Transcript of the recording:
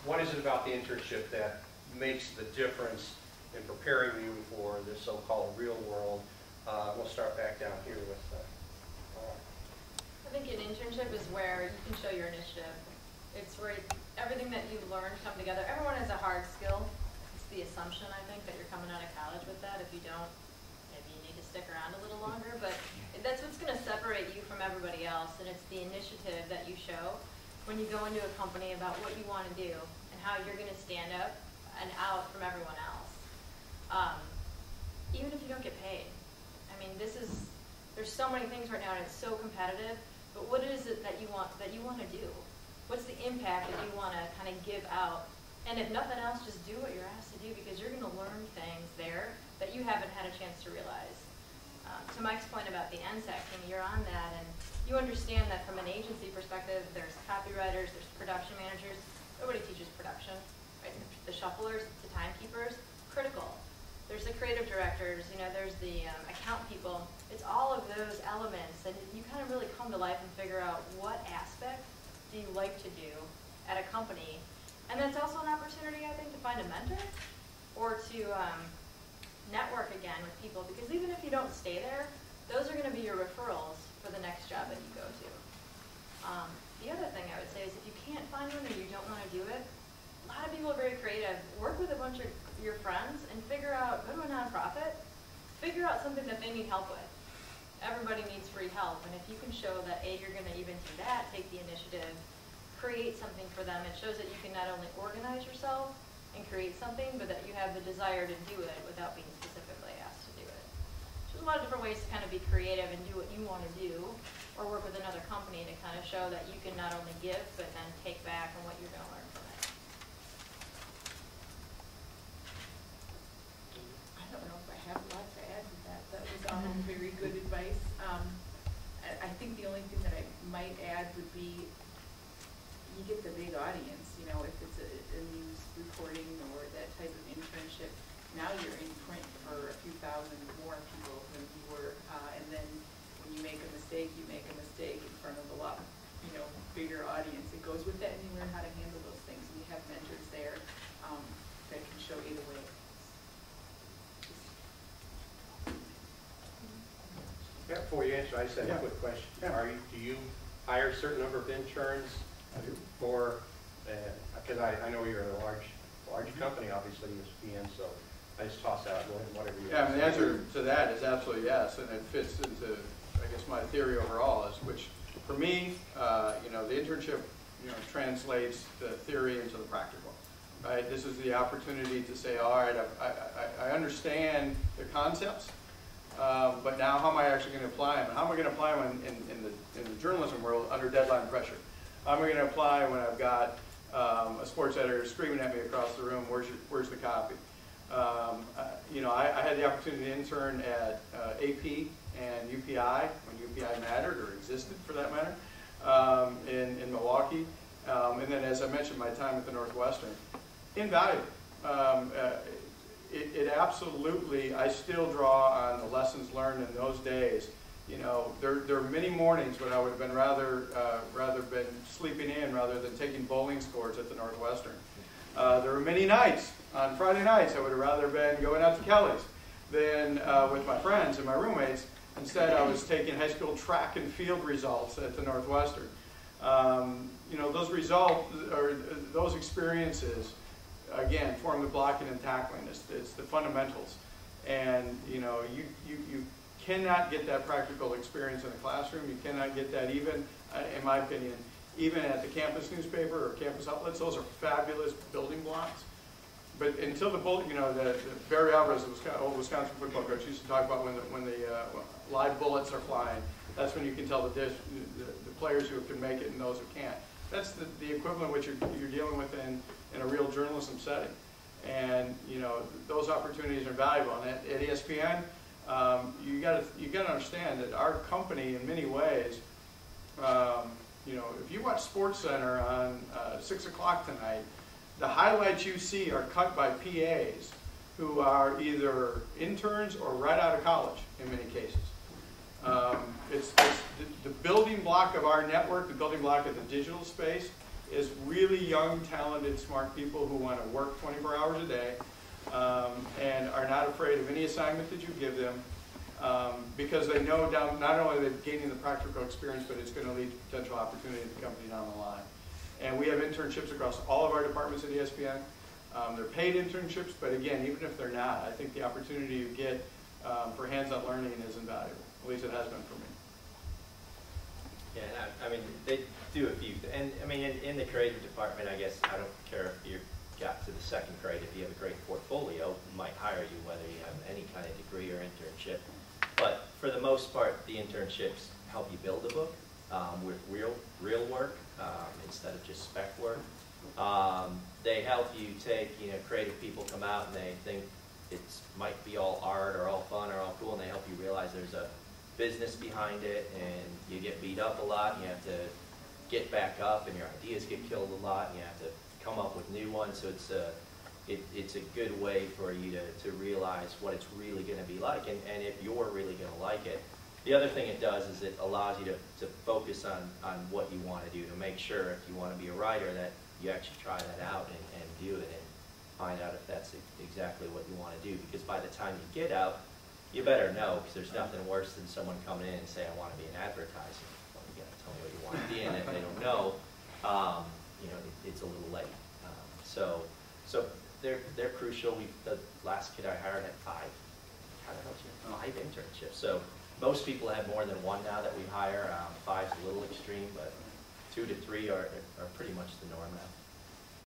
what is it about the internship that makes the difference in preparing you for this so-called real world? We'll start back down here with I think an internship is where you can show your initiative. It's where everything that you learn come together. Everyone has a hard skill. It's the assumption, I think, that you're coming out of college with that. If you don't, maybe you need to stick around a little longer. But that's what's going to separate you from everybody else, and it's the initiative that you show when you go into a company about what you want to do and how you're going to stand up and out from everyone else. Even if you don't get paid. I mean, there's so many things right now, and it's so competitive. But what is it that you want to do? What's the impact that you want to kind of give out? And if nothing else, just do what you're asked to do, because you're going to learn things there that you haven't had a chance to realize. To Mike's point about the NSAC team, you're on that, and you understand that from an agency perspective, there's copywriters, there's production managers. Nobody teaches production, right? The shufflers, the timekeepers, critical. There's the creative directors, there's the account people. It's all of those elements, and you kind of really come to life and figure out what aspect do you like to do at a company. And that's also an opportunity, I think, to find a mentor or to network again with people, because even if you don't stay there, those are going to be your referrals for the next job that you go to. The other thing I would say is if you can't find one or you don't want to do it, a lot of people are very creative. Work with a bunch of your friends and go to a nonprofit, figure out something that they need help with. Everybody needs free help, and if you can show that, A, you're going to even do that, take the initiative, create something for them, it shows that you can not only organize yourself and create something, but that you have the desire to do it without being specifically asked to do it. So there's a lot of different ways to kind of be creative and do what you want to do, or work with another company to kind of show that you can not only give, but then take back on what you're going to learn from it. I don't know if I have a lot to add to that. That was all very good advice. I think the only thing that I might add would be you get the big audience. If it's a news reporting or that type of internship, now you're in print for a few thousand more people than you were. And then when you make a mistake, you make a mistake in front of a lot, bigger audience. It goes with that, and you learn how to handle those things. And you have mentors there that can show either way. Yeah, before you answer, I just have a quick question. Yeah. Do you hire a certain number of interns for, because I know you're a large company, obviously, ESPN, so I just toss out whatever you Yeah, and the answer to that is absolutely yes, and it fits into, I guess, my theory overall, which for me, the internship, translates the theory into the practical. Right? This is the opportunity to say, all right, I understand the concepts, but now how am I actually going to apply them? And how am I going to apply them in the journalism world under deadline pressure? How am I going to apply when I've got a sports editor screaming at me across the room, where's the copy? I had the opportunity to intern at AP and UPI, when UPI mattered, or existed for that matter, in Milwaukee. And then, as I mentioned, my time at the Northwestern. Invaluable. It absolutely, I still draw on the lessons learned in those days. There are many mornings when I would have been rather been sleeping in rather than taking bowling scores at the Northwestern. There were many nights, on Friday nights, I would have rather been going out to Kelly's than with my friends and my roommates. Instead, I was taking high school track and field results at the Northwestern. Those results, or those experiences, again, form the blocking and tackling. It's the fundamentals. And, you cannot get that practical experience in the classroom. You cannot get that even, in my opinion, even at the campus newspaper or campus outlets. Those are fabulous building blocks. But until the Barry Alvarez, the old Wisconsin football coach, used to talk about when the live bullets are flying. That's when you can tell the players who can make it and those who can't. That's the equivalent of what you're dealing with in a real journalism setting. And those opportunities are valuable. And at ESPN, you got to understand that our company, in many ways, if you watch SportsCenter on 6 o'clock tonight, the highlights you see are cut by PAs who are either interns or right out of college in many cases. It's the building block of our network, the building block of the digital space, is really young, talented, smart people who want to work 24 hours a day and are not afraid of any assignment that you give them because they know not only are they gaining the practical experience, but it's going to lead to potential opportunity at the company down the line. And we have internships across all of our departments at ESPN. They're paid internships, but again, even if they're not, I think the opportunity you get for hands-on learning is invaluable. At least it has been for me. Yeah, I mean, they do a few, and I mean, in the creative department, I guess, I don't care if you got to the second grade, if you have a great portfolio, we might hire you whether you have any kind of degree or internship. But for the most part, the internships help you build a book with real work instead of just spec work. They help you take, creative people come out and they think it might be all art or all fun or all cool, and they help you realize there's a business behind it, and you get beat up a lot, and you have to get back up, and your ideas get killed a lot, and you have to come up with new ones. So it's a good way for you to realize what it's really going to be like, and if you're really going to like it. The other thing it does is it allows you to focus on what you want to do, to make sure if you want to be a writer that you actually try that out and do it and find out if that's exactly what you want to do. Because by the time you get out, you better know, because there's nothing worse than someone coming in and saying, I want to be an advertiser. Well, you got to tell me what you want to be, and if they don't know, it's a little late. So they're crucial. The last kid I hired had 5. How the hell did you have 5 internships? So most people have more than 1 now that we hire. 5's a little extreme, but 2 to 3 are pretty much the norm now.